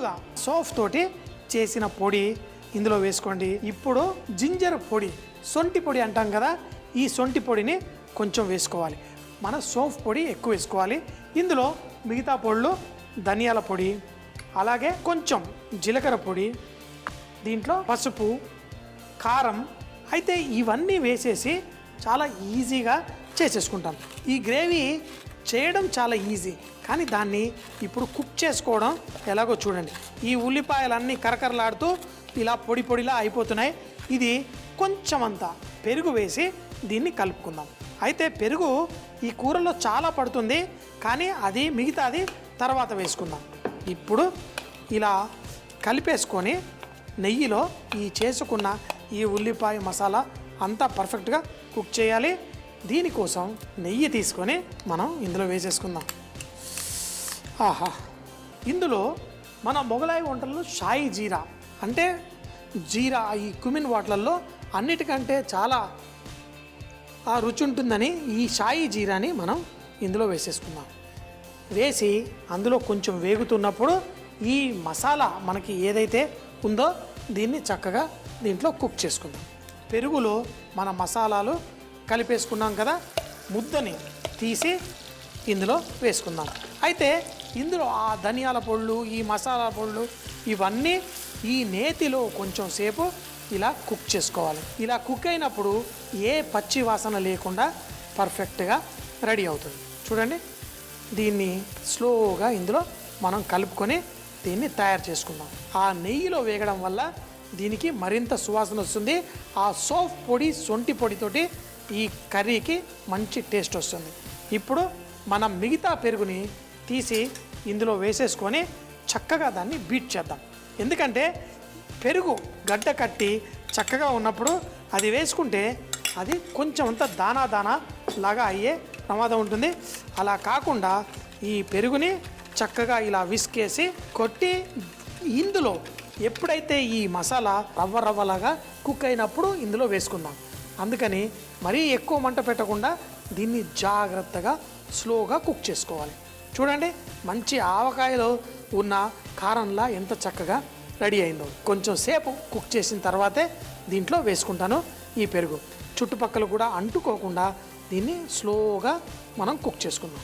ముందుగా సోఫ్ తోటి చేసిన పొడి ఇందులో వేసుకోండి. ఇప్పుడు జింజర్ పొడి, సొంటి పొడి అంటాం కదా, ఈ సొంటి పొడిని కొంచెం వేసుకోవాలి. మన సోఫ్ పొడి ఎక్కువ వేసుకోవాలి. ఇందులో మిగతా పొడులు ధనియాల పొడి, అలాగే కొంచెం జీలకర్ర పొడి, దీంట్లో పసుపు, కారం. అయితే ఇవన్నీ వేసేసి చాలా ఈజీగా చేసేసుకుంటాం. ఈ గ్రేవీ చేయడం చాలా ఈజీ, కానీ దాన్ని ఇప్పుడు కుక్ చేసుకోవడం ఎలాగో చూడండి. ఈ ఉల్లిపాయలన్నీ కరకరలాడుతూ ఇలా పొడి పొడిలా అయిపోతున్నాయి. ఇది కొంచెం అంతా పెరుగు వేసి దీన్ని కలుపుకుందాం. అయితే పెరుగు ఈ కూరలో చాలా పడుతుంది, కానీ అది మిగతాది తర్వాత వేసుకుందాం. ఇప్పుడు ఇలా కలిపేసుకొని నెయ్యిలో ఈ చేసుకున్న ఈ ఉల్లిపాయ మసాలా అంతా పర్ఫెక్ట్గా కుక్ చేయాలి. దీనికోసం నెయ్యి తీసుకొని మనం ఇందులో వేసేసుకుందాం. ఆహా, ఇందులో మన మొగలాయి వంటల్లో షాయి జీరా అంటే జీరా, ఈ కుమిన్ వాటర్లలో అన్నిటికంటే చాలా రుచి ఉంటుందని ఈ షాయి జీరాని మనం ఇందులో వేసేసుకుందాం. వేసి అందులో కొంచెం వేగుతున్నప్పుడు ఈ మసాలా మనకి ఏదైతే ఉందో దీన్ని చక్కగా దీంట్లో కుక్ చేసుకుందాం. పెరుగులో మన మసాలాలు కలిపేసుకున్నాం కదా, ముద్దని తీసి ఇందులో వేసుకుందాం. అయితే ఇందులో ఆ ధనియాల పొళ్ళు, ఈ మసాలా పొళ్ళు ఇవన్నీ ఈ నేతిలో కొంచెం సేపు ఇలా కుక్ చేసుకోవాలి. ఇలా కుక్ అయినప్పుడు ఏ పచ్చి వాసన లేకుండా పర్ఫెక్ట్గా రెడీ అవుతుంది. చూడండి, దీన్ని స్లోగా ఇందులో మనం కలుపుకొని దీన్ని తయారు చేసుకుందాం. ఆ నెయ్యిలో వేగడం వల్ల దీనికి మరింత సువాసన వస్తుంది. ఆ సోఫ్ పొడి, సొంటి పొడితోటి ఈ కర్రీకి మంచి టేస్ట్ వస్తుంది. ఇప్పుడు మనం మిగతా పెరుగుని తీసి ఇందులో వేసేసుకొని చక్కగా దాన్ని బీట్ చేద్దాం. ఎందుకంటే పెరుగు గడ్డ కట్టి చక్కగా ఉన్నప్పుడు అది వేసుకుంటే అది కొంచెం అంత దానా దానా లాగా అయ్యే ప్రమాదం ఉంటుంది. అలా కాకుండా ఈ పెరుగుని చక్కగా ఇలా విస్కేసి కొట్టి ఇందులో ఎప్పుడైతే ఈ మసాలా రవ్వ రవ్వలాగా కుక్ అయినప్పుడు ఇందులో వేసుకుందాం. అందుకని మరీ ఎక్కువ మంట పెట్టకుండా దీన్ని జాగ్రత్తగా స్లోగా కుక్ చేసుకోవాలి. చూడండి, మంచి ఆవకాయలో ఉన్న కారంలా ఎంత చక్కగా రెడీ అయిందో. కొంచెం సేపు కుక్ చేసిన తర్వాతే దీంట్లో వేసుకుంటాను ఈ పెరుగు. చుట్టుపక్కల కూడా అంటుకోకుండా దీన్ని స్లోగా మనం కుక్ చేసుకుందాం.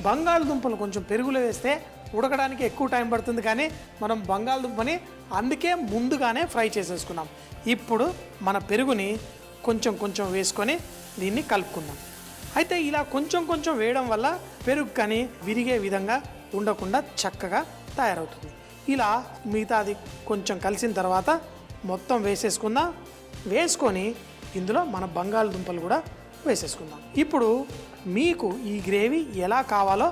బంగాళదుంపలు కొంచెం పెరుగులో వేస్తే ఉడకడానికి ఎక్కువ టైం పడుతుంది, కానీ మనం బంగాళదుంపని అందుకే ముందుగానే ఫ్రై చేసేసుకున్నాం. ఇప్పుడు మన పెరుగుని కొంచెం కొంచెం వేసుకొని దీన్ని కలుపుకుందాం. అయితే ఇలా కొంచెం కొంచెం వేయడం వల్ల పెరుగు కానీ విరిగే విధంగా ఉండకుండా చక్కగా తయారవుతుంది. ఇలా మిగతాది కొంచెం కలిసిన తర్వాత మొత్తం వేసేసుకుందాం. వేసుకొని ఇందులో మన బంగాళదుంపలు కూడా వేసేసుకుందాం. ఇప్పుడు మీకు ఈ గ్రేవీ ఎలా కావాలో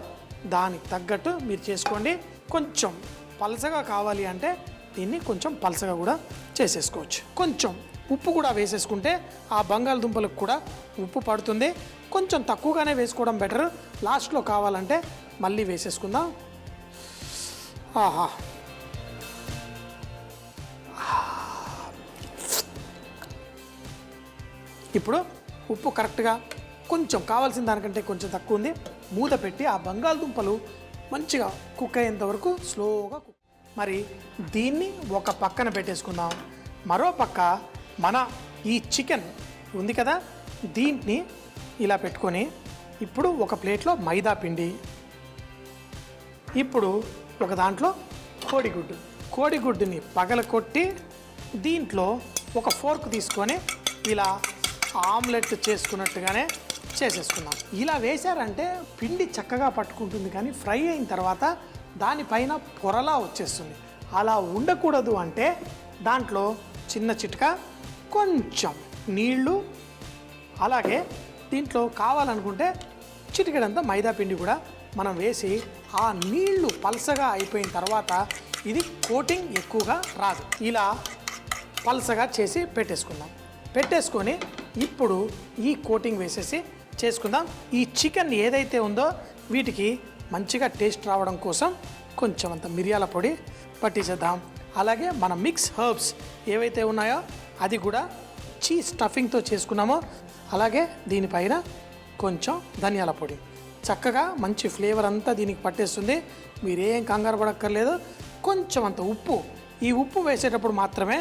దానికి తగ్గట్టు మీరు చేసుకోండి. కొంచెం పలసగా కావాలి అంటే దీన్ని కొంచెం పలసగా కూడా చేసేసుకోవచ్చు. కొంచెం ఉప్పు కూడా వేసేసుకుంటే ఆ బంగాళదుంపలకు కూడా ఉప్పు పడుతుంది. కొంచెం తక్కువగానే వేసుకోవడం బెటర్. లాస్ట్లో కావాలంటే మళ్ళీ వేసేసుకుందాం. ఆహా, ఇప్పుడు ఉప్పు కరెక్ట్గా కొంచెం కావాల్సిన దానికంటే కొంచెం తక్కువ ఉంది. మూత పెట్టి ఆ బంగాళదుంపలు మంచిగా కుక్ అయ్యేంత వరకు స్లోగా కుక్. మరి దీన్ని ఒక పక్కన పెట్టేసుకుందాం. మరో పక్క మన ఈ చికెన్ ఉంది కదా, దీన్ని ఇలా పెట్టుకొని ఇప్పుడు ఒక ప్లేట్లో మైదా పిండి, ఇప్పుడు ఒక దాంట్లో కోడిగుడ్డుని పగలకొట్టి దీంట్లో ఒక ఫోర్క్ తీసుకొని ఇలా ఆమ్లెట్ చేసుకున్నట్టుగానే చేసేసుకున్నాం. ఇలా వేశారంటే పిండి చక్కగా పట్టుకుంటుంది, కానీ ఫ్రై అయిన తర్వాత దానిపైన పొరలా వచ్చేస్తుంది. అలా ఉండకూడదు అంటే దాంట్లో చిన్న చిట్కా కొంచెం నీళ్ళు, అలాగే దీంట్లో కావాలనుకుంటే చిటికెడంతా మైదా పిండి కూడా మనం వేసి ఆ నీళ్లు పలసగా అయిపోయిన తర్వాత ఇది కోటింగ్ ఎక్కువగా రాదు. ఇలా పలసగా చేసి పెట్టేసుకొని ఇప్పుడు ఈ కోటింగ్ వేసేసి చేసుకుందాం. ఈ చికెన్ ఏదైతే ఉందో వీటికి మంచిగా టేస్ట్ రావడం కోసం కొంచెం అంత మిరియాల పొడి పట్టించేద్దాం. అలాగే మన మిక్స్ హర్బ్స్ ఏవైతే ఉన్నాయో అది కూడా చీజ్ స్టఫింగ్తో చేసుకున్నామో అలాగే దీనిపైన కొంచెం ధనియాల పొడి, చక్కగా మంచి ఫ్లేవర్ అంతా దీనికి పట్టేస్తుంది. మీరేం కంగారు పడక్కర్లేదు. కొంచెం అంత ఉప్పు. ఈ ఉప్పు వేసేటప్పుడు మాత్రమే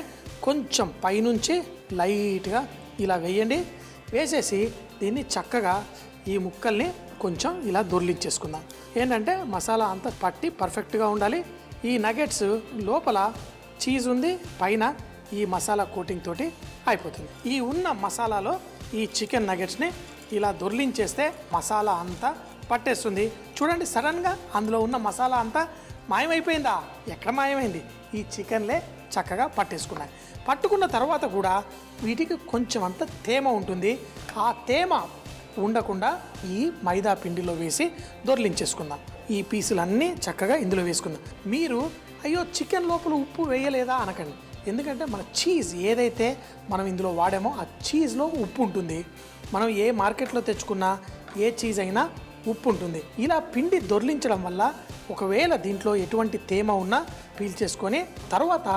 కొంచెం పైనుంచి లైట్గా ఇలా వేయండి. వేసేసి దీన్ని చక్కగా ఈ ముక్కల్ని కొంచెం ఇలా దొర్లించేసుకుందాం. ఏంటంటే మసాలా అంతా పట్టి పర్ఫెక్ట్గా ఉండాలి. ఈ నగెట్స్ లోపల చీజ్ ఉంది, పైన ఈ మసాలా కోటింగ్ తోటి అయిపోతుంది. ఈ ఉన్న మసాలాలో ఈ చికెన్ నగెట్స్ని ఇలా దొర్లించేస్తే మసాలా అంతా పట్టేస్తుంది. చూడండి, సడన్గా అందులో ఉన్న మసాలా అంతా మాయమైపోయిందా? ఎక్కడ మాయమైంది? ఈ చికెన్లే చక్కగా పట్టేసుకున్నాయి. పట్టుకున్న తర్వాత కూడా వీటికి కొంచెం అంత తేమ ఉంటుంది. ఆ తేమ ఉండకుండా ఈ మైదా పిండిలో వేసి దొర్లించేసుకుందాం. ఈ పీసులన్నీ చక్కగా ఇందులో వేసుకుందాం. మీరు అయ్యో చికెన్ లోపల ఉప్పు వేయలేదా అనకండి. ఎందుకంటే మన చీజ్ ఏదైతే మనం ఇందులో వాడామో ఆ చీజ్లో ఉప్పు ఉంటుంది. మనం ఏ మార్కెట్లో తెచ్చుకున్నా ఏ చీజ్ అయినా ఉప్పు ఉంటుంది. ఇలా పిండి దొర్లించడం వల్ల ఒకవేళ దీంట్లో ఎటువంటి తేమ ఉన్నా పీల్చేసుకొని తర్వాత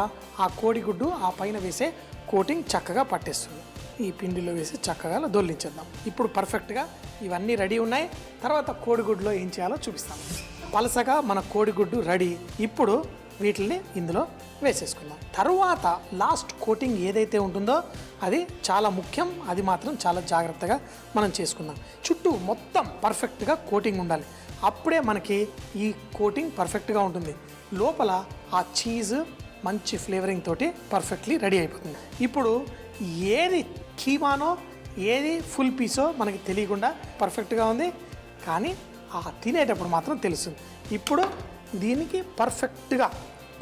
ఆ కోడిగుడ్డు ఆ పైన వేసే కోటింగ్ చక్కగా పట్టేస్తుంది. ఈ పిండిలో వేసి చక్కగా దొర్లించేద్దాం. ఇప్పుడు పర్ఫెక్ట్గా ఇవన్నీ రెడీ ఉన్నాయి. తర్వాత కోడిగుడ్డులో ఏం చేయాలో చూపిస్తాను. పలసగా మన కోడిగుడ్డు రెడీ. ఇప్పుడు వీటిని ఇందులో వేసేసుకుందాం. తరువాత లాస్ట్ కోటింగ్ ఏదైతే ఉంటుందో అది చాలా ముఖ్యం. అది మాత్రం చాలా జాగ్రత్తగా మనం చేసుకుందాం. చుట్టూ మొత్తం పర్ఫెక్ట్గా కోటింగ్ ఉండాలి. అప్పుడే మనకి ఈ కోటింగ్ పర్ఫెక్ట్గా ఉంటుంది. లోపల ఆ చీజ్ మంచి ఫ్లేవరింగ్ తోటి పర్ఫెక్ట్లీ రెడీ అయిపోతుంది. ఇప్పుడు ఏది కీమానో ఏది ఫుల్ పీసో మనకి తెలియకుండా పర్ఫెక్ట్గా ఉంది, కానీ ఆ తినేటప్పుడు మాత్రం తెలుస్తుంది. ఇప్పుడు దీనికి పర్ఫెక్ట్గా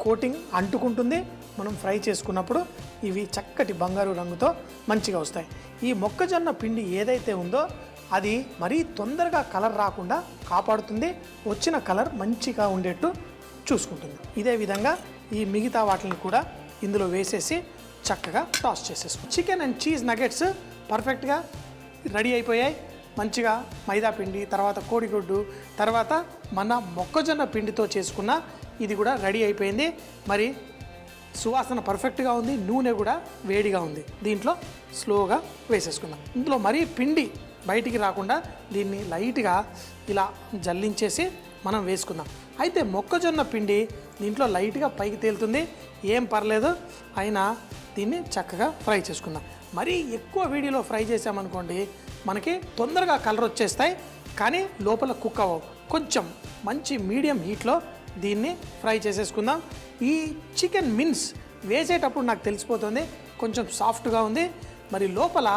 కోటింగ్ అంటుకుంటుంది. మనం ఫ్రై చేసుకున్నప్పుడు ఇవి చక్కటి బంగారు రంగుతో మంచిగా వస్తాయి. ఈ మొక్కజొన్న పిండి ఏదైతే ఉందో అది మరీ తొందరగా కలర్ రాకుండా కాపాడుతుంది. వచ్చిన కలర్ మంచిగా ఉండేట్టు చూసుకుంటుంది. ఇదే విధంగా ఈ మిగతా వాటిని కూడా ఇందులో వేసేసి చక్కగా టాస్ చేసేసుకుంటాం. చికెన్ అండ్ చీజ్ నగెట్స్ పర్ఫెక్ట్గా రెడీ అయిపోయాయి. మంచిగా మైదా పిండి, తర్వాత కోడిగుడ్డు, తర్వాత మన మొక్కజొన్న పిండితో చేసుకున్న ఇది కూడా రెడీ అయిపోయింది. మరి సువాసన పర్ఫెక్ట్గా ఉంది. నూనె కూడా వేడిగా ఉంది. దీంట్లో స్లోగా వేసేసుకుందాం. ఇందులో మరీ పిండి బయటికి రాకుండా దీన్ని లైట్గా ఇలా జల్లించేసి మనం వేసుకుందాం. అయితే మొక్కజొన్న పిండి దీంట్లో లైట్గా పైకి తేలుతుంది, ఏం పర్లేదు. అయినా దీన్ని చక్కగా ఫ్రై చేసుకుందాం. మరీ ఎక్కువ వీడియోలో ఫ్రై చేసామనుకోండి మనకి తొందరగా కలర్ వచ్చేస్తాయి, కానీ లోపల కుక్ అవ్వవు. కొంచెం మంచి మీడియం హీట్లో దీన్ని ఫ్రై చేసేసుకుందాం. ఈ చికెన్ మిన్స్ వేసేటప్పుడు నాకు తెలిసిపోతుంది కొంచెం సాఫ్ట్గా ఉంది. మరి లోపల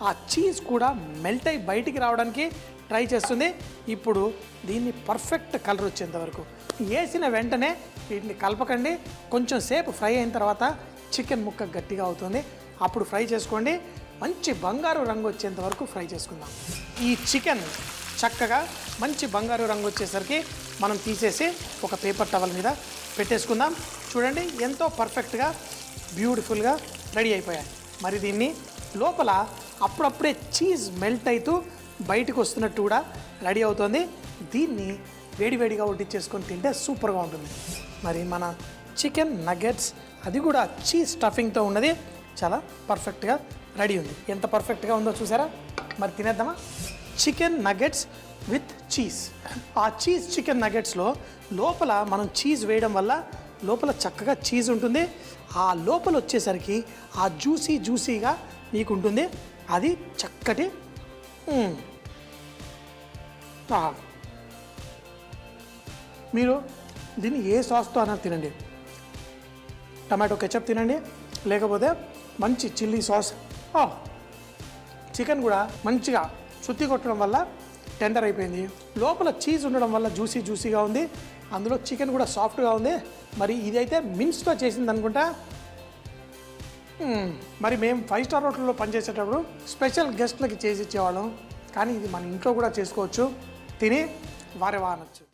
ఆ చీజ్ కూడా మెల్ట్ అయి బయటికి రావడానికి ట్రై చేస్తుంది. ఇప్పుడు దీన్ని పర్ఫెక్ట్ కలర్ వచ్చేంత వరకు వేసిన వెంటనే వీటిని కలపకండి. కొంచెం సేపు ఫ్రై అయిన తర్వాత చికెన్ ముక్క గట్టిగా అవుతుంది. అప్పుడు ఫ్రై చేసుకోండి. మంచి బంగారు రంగు వచ్చేంత వరకు ఫ్రై చేసుకుందాం. ఈ చికెన్ చక్కగా మంచి బంగారు రంగు వచ్చేసరికి మనం తీసేసి ఒక పేపర్ టవల్ మీద పెట్టేసుకుందాం. చూడండి, ఎంతో పర్ఫెక్ట్గా బ్యూటిఫుల్గా రెడీ అయిపోయాయి. మరి దీన్ని లోపల అప్పుడప్పుడే చీజ్ మెల్ట్ అవుతూ బయటకు వస్తున్నట్టు కూడా రెడీ అవుతుంది. దీన్ని వేడివేడిగా వడ్డించేసుకొని తింటే సూపర్గా ఉంటుంది. మరి మన చికెన్ నగెట్స్ అది కూడా చీజ్ స్టఫింగ్తో ఉన్నది చాలా పర్ఫెక్ట్గా రెడీ ఉంది. ఎంత పర్ఫెక్ట్గా ఉందో చూసారా? మరి తినేద్దామా? Chicken nuggets with cheese. ఆ చీజ్ చికెన్ నగెట్స్లో లోపల మనం చీజ్ వేయడం వల్ల లోపల చక్కగా చీజ్ ఉంటుంది. ఆ లోపల వచ్చేసరికి ఆ జ్యూసీగా మీకు ఉంటుంది. అది చక్కటి మీరు దీన్ని ఏ సాస్తో అన్నా తినండి. టమాటో కెచప్ తినండి, లేకపోతే మంచి చిల్లీ సాస్. చికెన్ కూడా మంచిగా చుత్తి కొట్టడం వల్ల టెండర్ అయిపోయింది. లోపల చీజ్ ఉండడం వల్ల జ్యూసీగా ఉంది. అందులో చికెన్ కూడా సాఫ్ట్గా ఉంది. మరి ఇదైతే మిన్స్తో చేసింది అనుకుంటా. మరి మేము 5 స్టార్ హోటల్లో పనిచేసేటప్పుడు స్పెషల్ గెస్ట్లకి చేసి ఇచ్చేవాళ్ళం. కానీ ఇది మన ఇంట్లో కూడా చేసుకోవచ్చు. తిని వారే అనొచ్చు.